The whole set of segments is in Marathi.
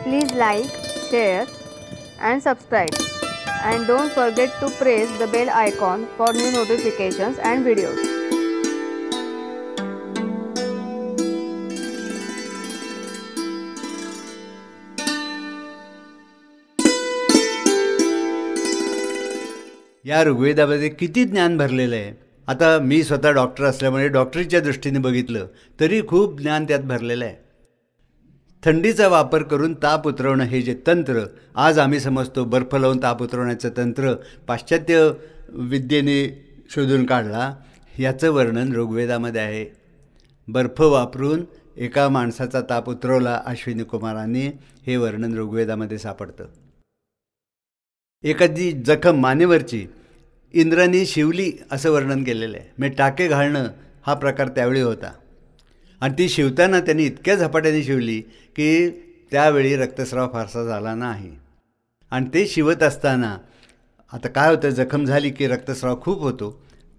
Please like, share and subscribe. And don't forget to press the bell icon for new notifications and videos. या ऋग्वेदामध्ये किती ज्ञान भरलेलं आहे. आता मी स्वतः डॉक्टर असल्यामुळे डॉक्टरीच्या दृष्टीने बघितलं तरी खूप ज्ञान त्यात भरलेलं आहे. थंडीचा वापर करून ताप उतरवणं हे जे तंत्र आज आम्ही समजतो, बर्फ लावून ताप उतरवण्याचं तंत्र पाश्चात्य विद्येने शोधून काढला, याचं वर्णन ऋग्वेदामध्ये आहे. बर्फ वापरून एका माणसाचा ताप उतरवला अश्विनी कुमारांनी, हे वर्णन ऋग्वेदामध्ये सापडतं. एखादी जखम मानेवरची इंद्राने शिवली असं वर्णन केलेलं आहे. म्हणजे टाके घालणं हा प्रकार त्यावेळी होता आणि ती शिवताना त्यांनी इतक्या झपाट्याने शिवली की त्यावेळी रक्तस्राव फारसा झाला नाही. आणि ते शिवत असताना आता काय होतं, जखम झाली की रक्तस्राव खूप होतो.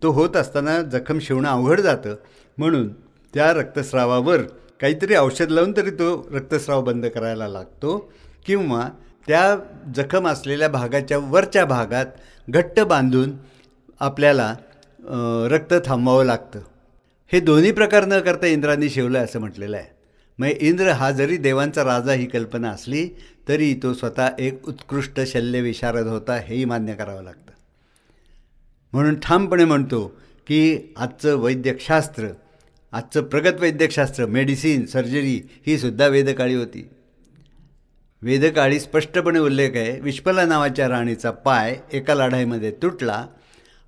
तो होत असताना जखम शिवणं अवघड जातं, म्हणून त्या रक्तस्रावावर काहीतरी औषध लावून तरी तो रक्तस्राव बंद करायला लागतो, किंवा त्या जखम असलेल्या भागाच्या वरच्या भागात घट्ट बांधून आपल्याला रक्त थांबवावं लागतं. हे दोन्ही प्रकार न करता इंद्राने शिवलं असं म्हटलेलं आहे. मग इंद्र हा जरी देवांचा राजा ही कल्पना असली तरी तो स्वतः एक उत्कृष्ट शल्यविशारद होता, हेही मान्य करावं लागतं. म्हणून ठामपणे म्हणतो की आजचं वैद्यकशास्त्र, आजचं प्रगत वैद्यकशास्त्र, मेडिसिन, सर्जरी ही सुद्धा वेदकाळी होती. वेदकाळी स्पष्टपणे उल्लेख आहे, विश्पला नावाच्या राणीचा पाय एका लढाईमध्ये तुटला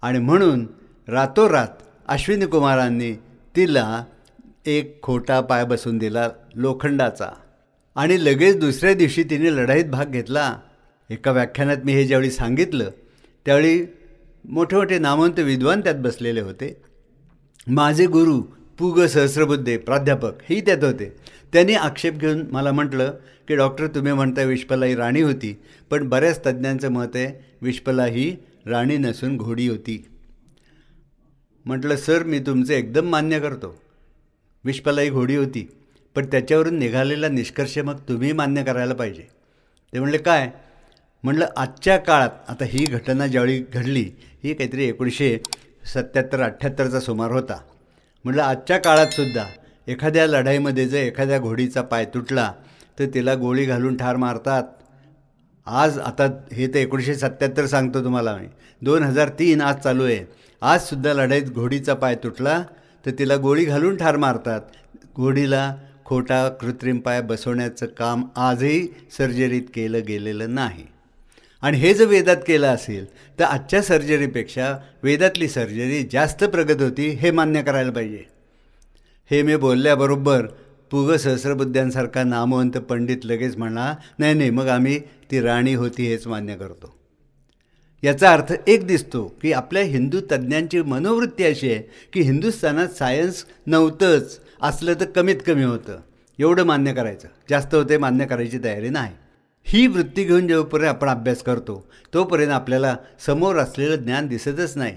आणि म्हणून रातोरात अश्विनी कुमारांनी तिला एक खोटा पाय बसवून दिला लोखंडाचा, आणि लगेच दुसऱ्या दिवशी तिने लढाईत भाग घेतला. एका व्याख्यानात मी हे ज्यावेळी सांगितलं त्यावेळी मोठे मोठे नामवंत विद्वान त्यात बसलेले होते. माझे गुरु पुग सहस्रबुद्धे प्राध्यापक हेही त्यात होते. त्यांनी आक्षेप घेऊन मला म्हटलं की डॉक्टर, तुम्ही म्हणता विश्पला ही राणी होती, पण बऱ्याच तज्ज्ञांचं मत आहे विश्पला ही राणी नसून घोडी होती. म्हटलं सर, मी तुमचं एकदम मान्य करतो, विश्पला ही घोडी होती, पण त्याच्यावरून निघालेला निष्कर्ष मग तुम्ही मान्य करायला पाहिजे. ते म्हणले काय? म्हटलं आजच्या काळात, आता ही घटना ज्यावेळी घडली ही काहीतरी 1977-78चा सुमार होता. म्हटलं आजच्या काळातसुद्धा एखाद्या लढाईमध्ये जर एखाद्या घोडीचा पाय तुटला तर तिला गोळी घालून ठार मारतात. आज आता हे तर 1977 सांगतो तुम्हाला मी, 2003 आज चालू आहे. आजसुद्धा लढाईत घोडीचा पाय तुटला तर तिला गोळी घालून ठार मारतात. घोडीला खोटा कृत्रिम पाय बसवण्याचं काम आजही सर्जरीत केलं गेलेलं नाही. आणि हे जर वेदात केलं असेल तर आजच्या सर्जरीपेक्षा वेदातली सर्जरी जास्त प्रगत होती, हे मान्य करायला पाहिजे. हे मी बोलल्याबरोबर पुग सहस्रबुद्ध्यांसारखा नामवंत पंडित लगेच म्हणा, नाही नाही, मग आम्ही ती राणी होती हेच मान्य करतो. याचा अर्थ एक दिसतो की आपल्या हिंदू तज्ज्ञांची मनोवृत्ती अशी आहे की हिंदुस्थानात सायन्स नव्हतंच, असलं तर कमीत कमी होतं, एवढं मान्य करायचं, जास्त होते मान्य करायची तयारी नाही. ही वृत्ती घेऊन जेव्हापर्यंत आपण अभ्यास करतो तोपर्यंत आपल्याला समोर असलेलं ज्ञान दिसतच नाही.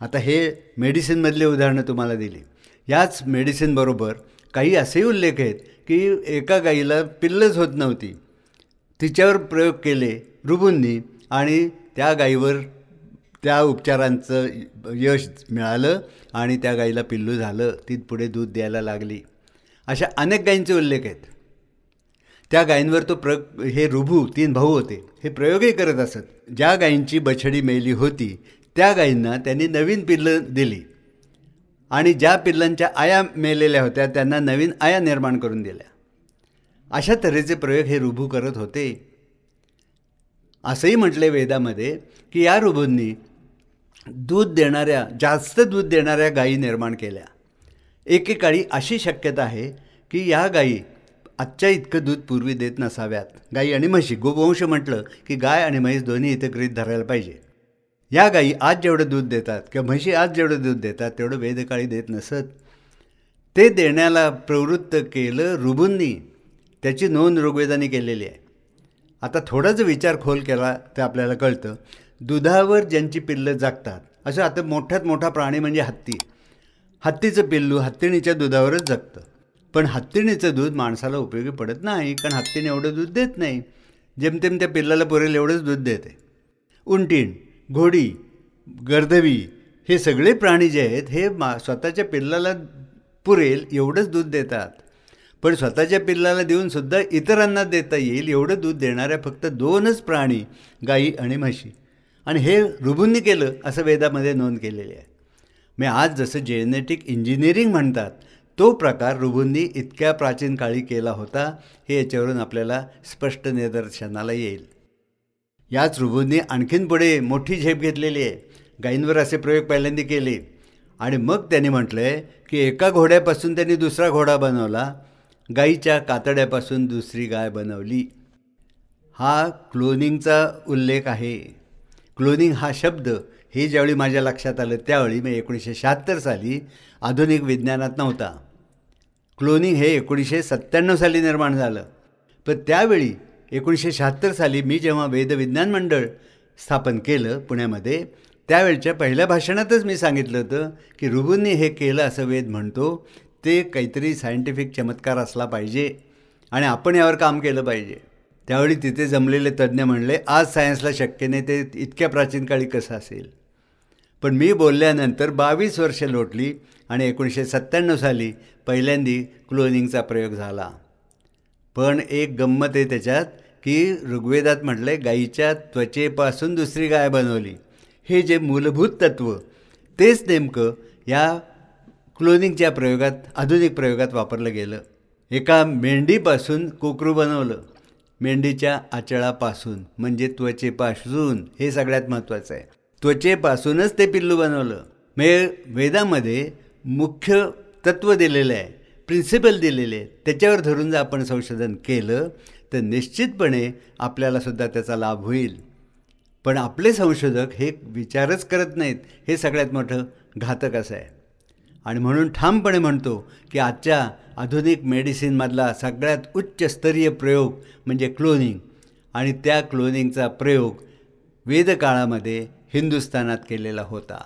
आता हे मेडिसिनमधले उदाहरणं तुम्हाला दिली. याच मेडिसिनबरोबर काही असेही उल्लेख आहेत की एका गाईला पिल्लच होत नव्हती, तिच्यावर प्रयोग केले ऋभूंनी आणि त्या गाईवर त्या उपचारांचं यश मिळालं आणि त्या गाईला पिल्लू झालं, ती पुढे दूध द्यायला लागली. अशा अनेक गायींचे उल्लेख आहेत. त्या गायींवर तो हे ऋभू 3 भाऊ होते, हे प्रयोगही करत असत. ज्या गायींची बछडी मेली होती त्या गायींना त्यांनी नवीन पिल्लं दिली आणि ज्या पिल्लांच्या आया मेलेल्या होत्या त्यांना नवीन आया निर्माण करून दिल्या. अशा तऱ्हेचे प्रयोग हे ऋभू करत होते. असंही म्हटले वेदामध्ये की या ऋभूंनी जास्त दूध देणाऱ्या गायी निर्माण केल्या. एकेकाळी अशी शक्यता आहे की या गायी आजच्या इतकं दूध पूर्वी देत नसाव्यात. गाई आणि म्हशी, गोवंश म्हटलं की गाय आणि म्हैस दोन्ही इथं गृहीत धरायला पाहिजे. या गायी आज जेवढं दूध देतात किंवा म्हशी आज जेवढं दूध देतात तेवढं वेदकाळी देत नसत. ते देण्याला प्रवृत्त केलं ऋभूंनी, त्याची नोंद ऋग्वेदाने केलेली आहे. आता थोडा जर विचार खोल केला तर आपल्याला कळतं, दुधावर ज्यांची पिल्लं जगतात, असं आता मोठ्यात मोठा प्राणी म्हणजे हत्ती, हत्तीचं पिल्लू हत्तीणीच्या दुधावरच जगतं. पण हत्तीणीचं दूध माणसाला उपयोगी पडत नाही, कारण हत्तीने एवढं दूध देत नाही. जेमतेम त्या पिल्लाला पुरेल एवढंच दूध देते. उंटीण, घोडी, गर्दवी हे सगळे प्राणी जे आहेत हे स्वतःच्या पिल्लाला पुरेल एवढंच दूध देतात. पण स्वतःच्या पिल्लाला देऊनसुद्धा इतरांना देता येईल एवढं दूध देणाऱ्या फक्त 2च प्राणी, गाई आणि म्हशी. आणि हे ऋभूंनी केलं असं वेदामध्ये नोंद केलेली आहे. मी आज जसं जेनेटिक इंजिनिअरिंग म्हणतात तो प्रकार ऋभूंनी इतक्या प्राचीन काळी केला होता, हे याच्यावरून आपल्याला स्पष्ट निदर्शनाला येईल. याच ऋभूंनी आणखीन पुढे मोठी झेप घेतलेली आहे. गायींवर असे प्रयोग पहिल्यांदा केले आणि मग त्यांनी म्हटलं आहे की एका घोड्यापासून त्यांनी दुसरा घोडा बनवला, गाईच्या कातड्यापासून दुसरी गाय बनवली. हा क्लोनिंगचा उल्लेख आहे. क्लोनिंग हा शब्द हे ज्यावेळी माझ्या लक्षात आलं त्यावेळी मी 1976 साली आधुनिक विज्ञानात नव्हता. क्लोनिंग हे 1997 साली निर्माण झालं. पण त्यावेळी 1976 साली मी जेव्हा वेदविज्ञान मंडळ स्थापन केलं पुण्यामध्ये, त्यावेळच्या पहिल्या भाषणातच मी सांगितलं होतं की ऋभूंनी हे केलं असं वेद म्हणतो, ते काहीतरी सायंटिफिक चमत्कार असला पाहिजे आणि आपण यावर काम केलं पाहिजे. त्यावेळी तिथे जमलेले तज्ज्ञ म्हणले आज सायन्सला शक्य नाही, ते इतक्या प्राचीन काळी कसं असेल. पण मी बोलल्यानंतर 22 वर्षे लोटली आणि 1997 साली पहिल्यांदी क्लोनिंगचा प्रयोग झाला. पण एक गंमत आहे त्याच्यात की ऋग्वेदात म्हटलं आहे गाईच्या त्वचेपासून दुसरी गाय बनवली. हे जे मूलभूत तत्त्व तेच नेमकं या क्लोनिंगच्या प्रयोगात, आधुनिक प्रयोगात वापरलं गेलं. एका मेंढीपासून कोकरू बनवलं, मेंढीच्या आचळापासून म्हणजे त्वचेपासून, हे सगळ्यात महत्त्वाचं आहे. त्वचेपासूनच ते पिल्लू बनवलं. म्हणजे वेदामध्ये मुख्य तत्त्व दिलेलं आहे, प्रिन्सिपल दिलेले आहे, त्याच्यावर धरून जर आपण संशोधन केलं तर निश्चितपणे आपल्यालासुद्धा त्याचा लाभ होईल. पण आपले संशोधक हे विचारच करत नाहीत, हे सगळ्यात मोठं घातक असं आहे. आणि म्हणून ठामपणे म्हणतो की आजच्या आधुनिक मेडिसिनमधला सगळ्यात उच्चस्तरीय प्रयोग म्हणजे क्लोनिंग. आणि त्या क्लोनिंगचा प्रयोग वेदकाळामध्ये हिंदुस्थानात केलेला होता.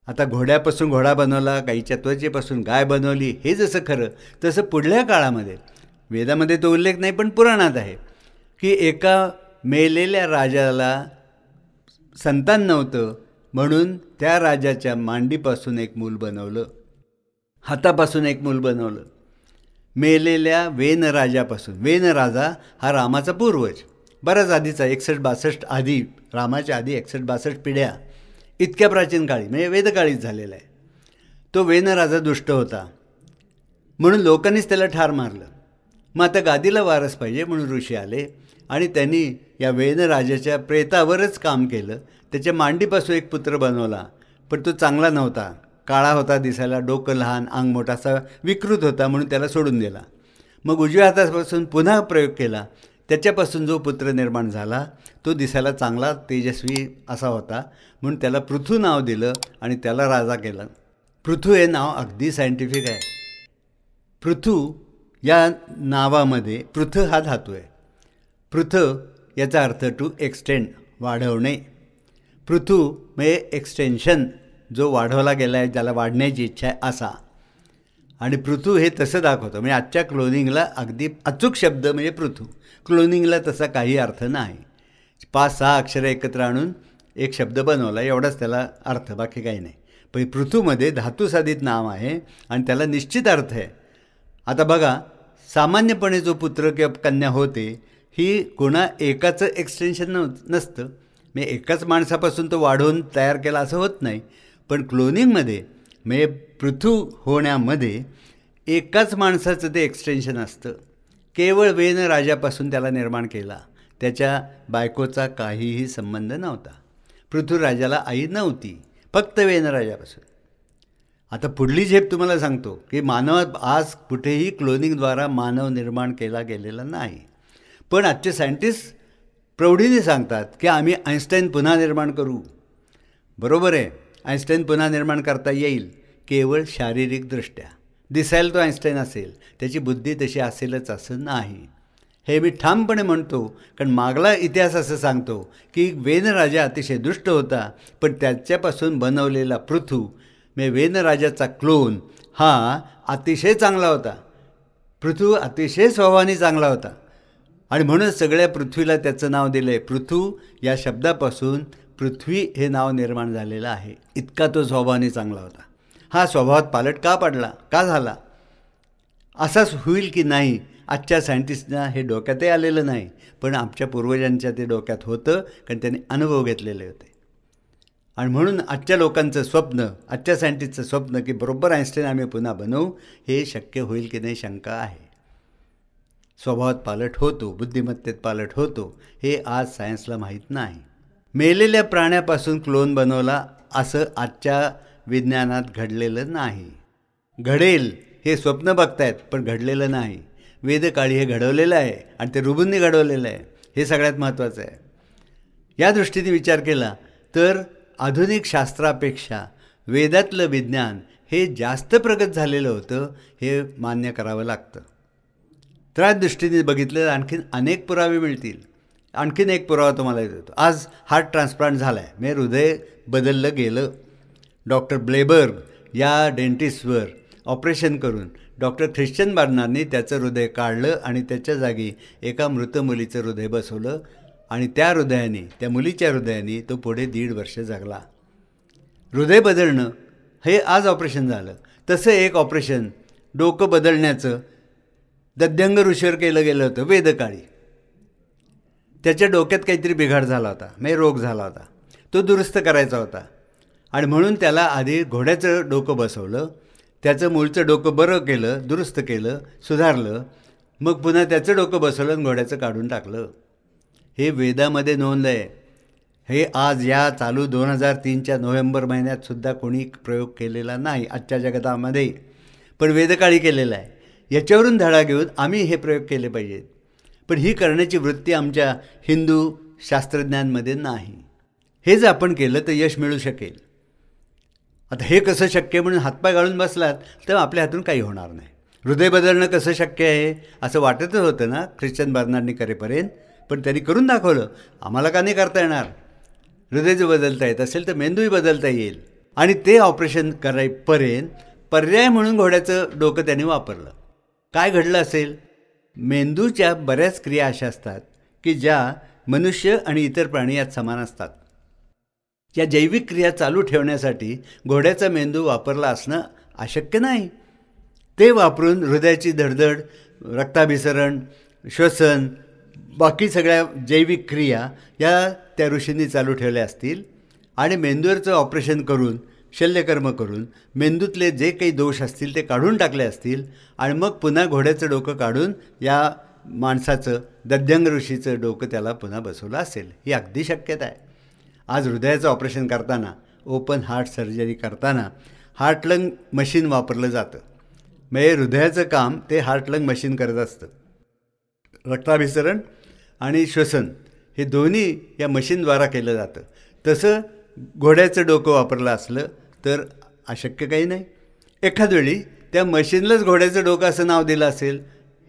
आता घोड्यापासून घोडा बनवला, गाईच्या त्वचेपासून गाय बनवली, हे जसं खरं तसं पुढल्या काळामध्ये वेदामध्ये तो उल्लेख नाही पण पुराणात आहे की एका मेलेल्या राजाला संतान नव्हतं म्हणून त्या राजाच्या मांडीपासून एक मूल बनवलं, हातापासून एक मूल बनवलं. मेलेल्या वेनराजापासून, वेनराजा हा रामाचा पूर्वज, बराच आधीचा 61-62 आधी, रामाच्या आधी 61-62 पिढ्या, इतक्या प्राचीन काळी म्हणजे वेदकाळीच झालेला आहे. तो वेनराजा दुष्ट होता म्हणून लोकांनीच त्याला ठार मारलं. मग आता गादीला वारस पाहिजे म्हणून ऋषी आले आणि त्यांनी या वेनराजाच्या प्रेतावरच काम केलं. त्याच्या मांडीपासून एक पुत्र बनवला, पण तो चांगला नव्हता, काळा होता दिसायला, डोकं लहान, अंग मोठा, असा विकृत होता म्हणून त्याला सोडून दिला. मग उजव्या हातापासून पुन्हा प्रयोग केला, त्याच्यापासून जो पुत्र निर्माण झाला तो दिसायला चांगला, तेजस्वी असा होता म्हणून त्याला पृथू नाव दिलं आणि त्याला राजा केलं. पृथू हे नाव अगदी सायंटिफिक आहे. पृथू या नावामध्ये पृथ हा धातू आहे. पृथ याचा अर्थ टू एक्सटेंड, वाढवणे. पृथू म्हणजे एक्सटेन्शन, जो वाढवला गेला आहे, ज्याला वाढण्याची इच्छा आहे असा. आणि पृथू हे तसं दाखवतं. म्हणजे आजच्या क्लोनिंगला अगदी अचूक शब्द म्हणजे पृथू. क्लोनिंगला तसा काही अर्थ नाही. 5-6 अक्षरं एकत्र आणून एक शब्द बनवला एवढाच त्याला अर्थ, बाकी काही नाही. पण पृथूमध्ये धातुसाधित नाव आहे आणि त्याला निश्चित अर्थ आहे. आता बघा, सामान्यपणे जो पुत्र किंवा कन्या होते ही कोणा एकाचं एक्सटेन्शन नसतं, म्हणजे एकाच माणसापासून तो वाढवून तयार केला असं होत नाही. पण क्लोनिंगमध्ये म्हणजे पृथू होण्यामध्ये एकाच माणसाचं ते एक्सटेन्शन असतं. केवळ वेनराजापासून त्याला निर्माण केला, त्याच्या बायकोचा काहीही संबंध नव्हता. पृथ्वीराजाला आई नव्हती, फक्त वेनराजापासून. आता पुढली झेप तुम्हाला सांगतो की मानवात आज कुठेही क्लोनिंगद्वारा मानव निर्माण केला गेलेला नाही. पण आजचे सायंटिस्ट प्रौढीने सांगतात की आम्ही आइन्स्टाईन पुन्हा निर्माण करू. बरोबर आहे, आइन्स्टाईन पुन्हा निर्माण करता येईल, केवळ शारीरिकदृष्ट्या. दिसायला तो आइन्स्टाईन असेल, त्याची बुद्धी तशी असेलच असं नाही. हे मी ठामपणे म्हणतो, कारण मागला इतिहास असं सांगतो की वेनराजा अतिशय दुष्ट होता, पण त्याच्यापासून बनवलेला पृथू म्हणजे वेनराजाचा क्लोन हा अतिशय चांगला होता. पृथू अतिशय स्वभावाने चांगला होता आणि म्हणून सगळ्या पृथ्वीला त्याचं नाव दिलं आहे. पृथू या शब्दापासून पृथ्वी हे नाव निर्माण झालेलं आहे. इतका तो स्वभावाने चांगला होता. हा स्वभावात पालट का पडला, का झाला, असाच होईल की नाही आजच्या सायंटिस्टना हे डोक्यातही आलेलं नाही, पण आमच्या पूर्वजांच्या ते डोक्यात होतं, कारण त्यांनी अनुभव घेतलेले होते. आणि म्हणून आजच्या लोकांचं स्वप्न, आजच्या सायंटिस्टचं स्वप्न की बरोबर आईन्स्टाईन आम्ही पुन्हा बनवू, हे शक्य होईल की नाही शंका आहे. स्वभावात पालट होतो, बुद्धिमत्तेत पालट होतो, हे आज सायन्सला माहीत नाही. मेलेल्या प्राण्यापासून क्लोन बनवला असं आजच्या विज्ञानात घडलेलं नाही. घडेल हे स्वप्न बघतायत, पण घडलेलं नाही. वेदकाळी हे घडवलेलं आहे आणि ते ऋभूंनी घडवलेलं आहे. हे सगळ्यात महत्त्वाचं आहे. या दृष्टीने विचार केला तर आधुनिक शास्त्रापेक्षा वेदातलं विज्ञान हे जास्त प्रगत झालेलं होतं, हे मान्य करावं लागतं. त्या दृष्टीने बघितलं आणखीन अनेक पुरावे मिळतील. आणखीन एक पुरावा तुम्हाला देतो. आज हार्ट ट्रान्सप्लांट झाला आहे, म्हणजे हृदय बदललं गेलं. डॉक्टर ब्लेबर्ग या डेंटिस्टवर ऑपरेशन करून डॉक्टर ख्रिश्चन बार्नार्डनी त्याचं हृदय काढलं आणि त्याच्या जागी एका मृत मुलीचं हृदय बसवलं आणि त्या हृदयाने, त्या मुलीच्या हृदयाने तो पुढे 1.5 वर्ष जगला. हृदय बदलणं हे आज ऑपरेशन झालं. तसं एक ऑपरेशन डोकं बदलण्याचं दध्यंग ऋषीवर केलं गेलं होतं वेदकाळी. त्याच्या डोक्यात काहीतरी बिघाड झाला होता, म्हणजे रोग झाला होता, तो दुरुस्त करायचा होता. आणि म्हणून त्याला आधी घोड्याचं डोकं बसवलं, त्याचं मूळचं डोकं बरं केलं, दुरुस्त केलं, सुधारलं, मग पुन्हा त्याचं डोकं बसवलं आणि घोड्याचं काढून टाकलं. हे वेदामध्ये नोंद आहे. हे आज या चालू 2003च्या नोव्हेंबर महिन्यातसुद्धा कोणी प्रयोग केलेला नाही आजच्या जगतामध्ये, पण वेदकाळी केलेला आहे. याच्यावरून धडा घेऊन आम्ही हे प्रयोग केले पाहिजेत. पण ही करण्याची वृत्ती आमच्या हिंदू शास्त्रज्ञांमध्ये नाही. हे जर आपण केलं तर यश मिळू शकेल. आता हे कसं शक्य म्हणून हातपाय गाळून बसलात तर आपल्या हातून काही होणार नाही. हृदय बदलणं कसं शक्य आहे असं वाटतच होतं ना ख्रिश्चन बार्नार्डनी करेपर्यंत, पण त्यांनी करून दाखवलं. आम्हाला का नाही करता येणार? हृदय जर बदलता येत असेल तर मेंदूही बदलता येईल. आणि ते ऑपरेशन करायपर्यंत पर्याय म्हणून घोड्याचं डोकं त्यांनी वापरलं. काय घडलं असेल? मेंदूच्या बऱ्याच क्रिया अशा असतात की ज्या मनुष्य आणि इतर प्राणी यात समान असतात. या जैविक क्रिया चालू ठेवण्यासाठी घोड्याचा मेंदू वापरला असणं अशक्य नाही. ते वापरून हृदयाची धडधड, रक्ताभिसरण, श्वसन, बाकी सगळ्या जैविक क्रिया या त्या ऋषींनी चालू ठेवल्या असतील आणि मेंदूवरचं ऑपरेशन करून, शल्यकर्म करून मेंदूतले जे काही दोष असतील ते काढून टाकले असतील आणि मग पुन्हा घोड्याचं डोकं काढून या माणसाचं, दध्यंग ऋषीचं डोकं त्याला पुन्हा बसवलं असेल. ही अगदी शक्यता आहे. आज हृदयाचं ऑपरेशन करताना, ओपन हार्ट सर्जरी करताना हार्ट लंग मशीन वापरलं जातं. म्हणजे हृदयाचं काम ते हार्ट लंग मशीन करत असतं. रक्ताभिसरण आणि श्वसन हे दोन्ही या मशीनद्वारा केलं जातं. तसं घोड्याचं डोकं वापरलं असलं तर अशक्य काही नाही. एखाद वेळी त्या मशीनलाच घोड्याचं डोकं असं नाव दिलं असेल,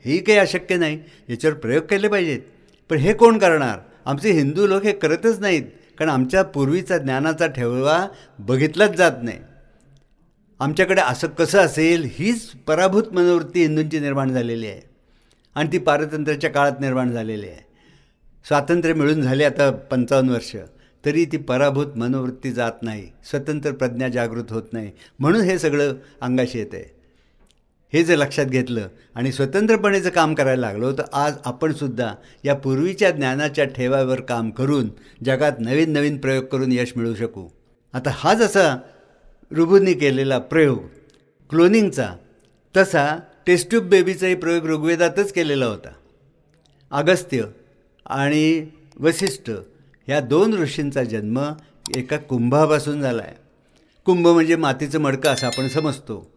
ही काही अशक्य नाही. याच्यावर प्रयोग केले पाहिजेत. पण हे कोण करणार? आमचे हिंदू लोक हे करतच नाहीत, कारण आमच्या पूर्वीचा ज्ञानाचा ठेवा बघितलाच जात नाही. आमच्याकडे असं कसं असेल हीच पराभूत मनोवृत्ती हिंदूंची निर्माण झालेली आहे आणि ती पारतंत्र्याच्या काळात निर्माण झालेली आहे. स्वातंत्र्य मिळून झाले आता 55 वर्ष, तरी ती पराभूत मनोवृत्ती जात नाही, स्वतंत्र प्रज्ञा जागृत होत नाही. म्हणून हे सगळं अंगाशी येतं आहे. हे जर लक्षात घेतलं आणि स्वतंत्रपणेचं काम करायला लागलो तर आज आपणसुद्धा या पूर्वीच्या ज्ञानाच्या ठेव्यावर काम करून जगात नवीन नवीन प्रयोग करून यश मिळवू शकू. आता हा जसा ऋभूंनी केलेला प्रयोग क्लोनिंगचा, तसा टेस्ट ट्यूब बेबीचाही प्रयोग ऋग्वेदातच केलेला होता. अगस्त्य आणि वसिष्ठ ह्या 2 ऋषींचा जन्म एका कुंभापासून झाला आहे. कुंभ म्हणजे मातीचं मडकं असं आपण समजतो,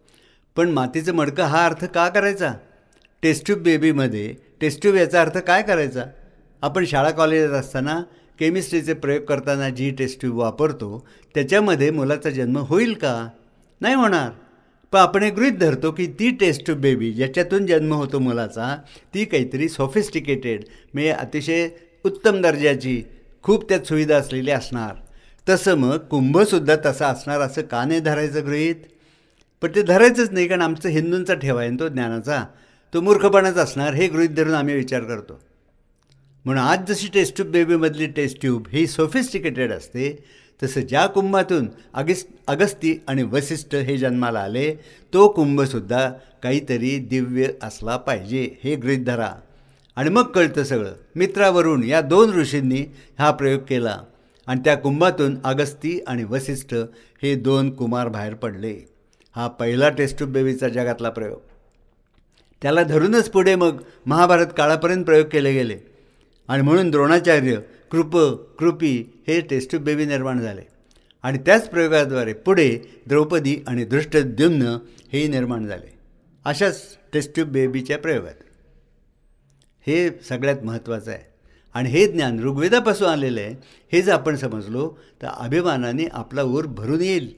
पण मातीचं मडकं हा अर्थ का करायचा? टेस्ट ट्यूब बेबीमध्ये टेस्ट ट्यूब याचा अर्थ काय करायचा? आपण शाळा कॉलेजात असताना केमिस्ट्रीचे प्रयोग करताना जी टेस्ट ट्यूब वापरतो त्याच्यामध्ये मुलाचा जन्म होईल का? नाही होणार. पण आपण एक गृहीत धरतो की ती टेस्ट ट्यूब बेबी ज्याच्यातून जन्म होतो मुलाचा, ती काहीतरी सॉफिस्टिकेटेड, म्हणजे अतिशय उत्तम दर्जाची, खूप त्यात सुविधा असलेली असणार. तसं मग कुंभसुद्धा तसा असणार असं का नाही धरायचं गृहीत? पण ते धरायचंच नाही, कारण आमचं हिंदूंचा ठेवा आहे तो ज्ञानाचा. तो मूर्खपणाच असणार हे गृहीत धरून आम्ही विचार करतो. म्हणून आज जशी टेस्ट ट्यूब बेबीमधली टेस्ट ट्यूब ही सोफिस्टिकेटेड असते, तसं ज्या कुंभातून अगस्ती आणि वसिष्ठ हे जन्माला आले तो कुंभसुद्धा काहीतरी दिव्य असला पाहिजे हे गृहीत धरा. आणि मग कळतं सगळं. मित्रावरून या 2 ऋषींनी हा प्रयोग केला आणि त्या कुंभातून अगस्ती आणि वसिष्ठ हे 2 कुमार बाहेर पडले. हा पहिला टेस्ट ट्यूब बेबीचा जगातला प्रयोग. त्याला धरूनच पुढे मग महाभारत काळापर्यंत प्रयोग केले गेले आणि म्हणून द्रोणाचार्य, कृपी हे टेस्ट ट्यूब बेबी निर्माण झाले. आणि त्याच प्रयोगाद्वारे पुढे द्रौपदी आणि धृष्टद्युम्न हेही निर्माण झाले. अशाच टेस्ट ट्यूब बेबीच्या प्रयोगात हे सगळ्यात महत्त्वाचं आहे. आणि हे ज्ञान ऋग्वेदापासून आलेलं आहे हे जर आपण समजलो तर अभिमानाने आपला ऊर भरून येईल.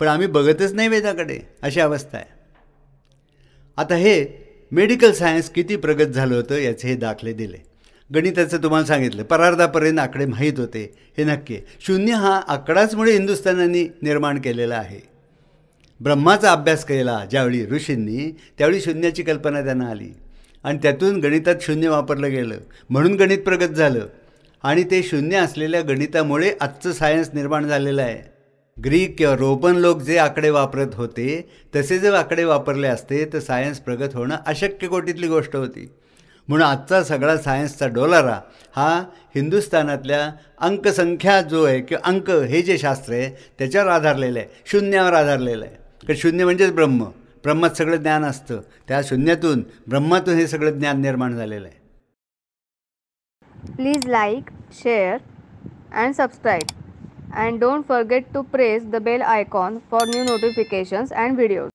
पण आम्ही बघतच नाही वेदाकडे, अशी अवस्था आहे. आता हे मेडिकल सायन्स किती प्रगत झालं होतं याचे हे दाखले दिले. गणिताचं तुम्हाला सांगितलं, परार्धापर्यंत आकडे माहीत होते हे नक्की. 0 हा आकडाच मुळे हिंदुस्थानाने निर्माण केलेला आहे. ब्रह्माचा अभ्यास केला ज्यावेळी ऋषींनी, त्यावेळी शून्याची कल्पना त्यांना आली आणि त्यातून गणितात 0 वापरलं गेलं, म्हणून गणित प्रगत झालं. आणि ते 0 असलेल्या गणितामुळे आजचं सायन्स निर्माण झालेलं आहे. ग्रीक किंवा रोमन लोक जे आकडे वापरत होते तसे जर आकडे वापरले असते तर सायन्स प्रगत होणं अशक्य कोटीतली गोष्ट होती. म्हणून आजचा सगळा सायन्सचा डोलारा हा हिंदुस्थानातल्या अंकसंख्या जो आहे किंवा अंक हे जे शास्त्र आहे त्याच्यावर आधारलेलं आहे, 0वर आधारलेलं आहे. कारण 0 म्हणजेच ब्रह्म, ब्रह्मात सगळं ज्ञान असतं. त्या शून्यातून ब्रह्मातून हे सगळं ज्ञान निर्माण झालेलं आहे. Please like, share and subscribe, and don't forget to press the bell icon for new notifications and videos.